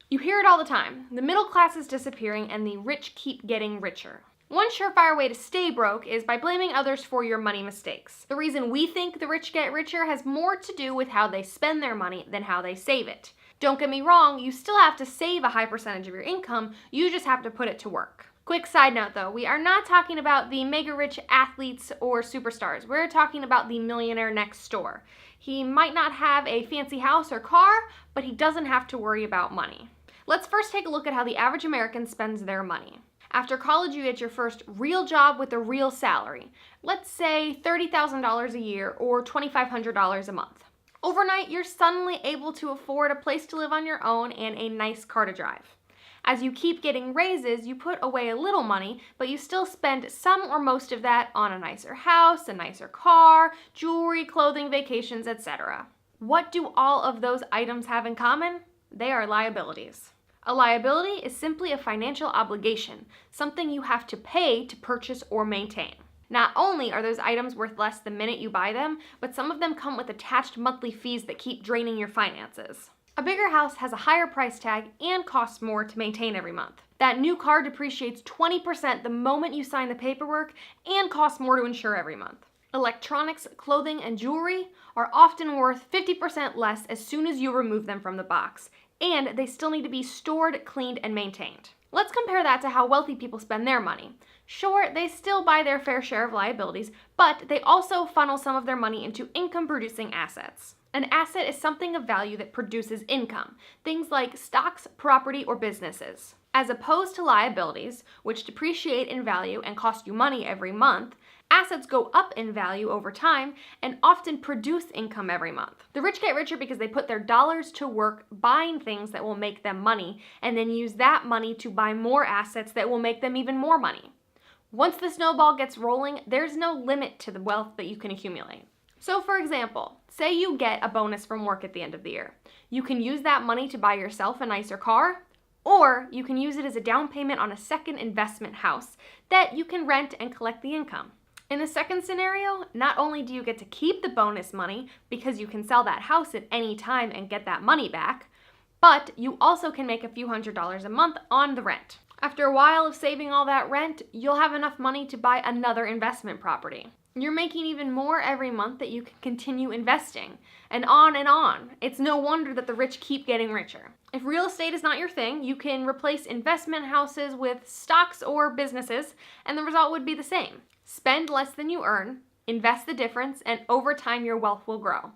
You hear it all the time. The middle class is disappearing and the rich keep getting richer. One surefire way to stay broke is by blaming others for your money mistakes. The reason we think the rich get richer has more to do with how they spend their money than how they save it. Don't get me wrong, you still have to save a high percentage of your income, you just have to put it to work. Quick side note though, we are not talking about the mega rich athletes or superstars. We're talking about the millionaire next door. He might not have a fancy house or car, but he doesn't have to worry about money. Let's first take a look at how the average American spends their money. After college, you get your first real job with a real salary. Let's say $30,000 a year or $2,500 a month. Overnight, you're suddenly able to afford a place to live on your own and a nice car to drive. As you keep getting raises, you put away a little money, but you still spend some or most of that on a nicer house, a nicer car, jewelry, clothing, vacations, etc. What do all of those items have in common? They are liabilities. A liability is simply a financial obligation, something you have to pay to purchase or maintain. Not only are those items worth less the minute you buy them, but some of them come with attached monthly fees that keep draining your finances. A bigger house has a higher price tag and costs more to maintain every month. That new car depreciates 20% the moment you sign the paperwork and costs more to insure every month. Electronics, clothing, and jewelry are often worth 50% less as soon as you remove them from the box, and they still need to be stored, cleaned, and maintained. Let's compare that to how wealthy people spend their money. Sure, they still buy their fair share of liabilities, but they also funnel some of their money into income-producing assets. An asset is something of value that produces income, things like stocks, property, or businesses. As opposed to liabilities, which depreciate in value and cost you money every month, assets go up in value over time and often produce income every month. The rich get richer because they put their dollars to work buying things that will make them money and then use that money to buy more assets that will make them even more money. Once the snowball gets rolling, there's no limit to the wealth that you can accumulate. So for example, say you get a bonus from work at the end of the year. You can use that money to buy yourself a nicer car, or you can use it as a down payment on a second investment house that you can rent and collect the income. In the second scenario, not only do you get to keep the bonus money because you can sell that house at any time and get that money back, but you also can make a few $100s a month on the rent. After a while of saving all that rent, you'll have enough money to buy another investment property. You're making even more every month that you can continue investing, and on and on. It's no wonder that the rich keep getting richer. If real estate is not your thing, you can replace investment houses with stocks or businesses, and the result would be the same. Spend less than you earn, invest the difference, and over time your wealth will grow.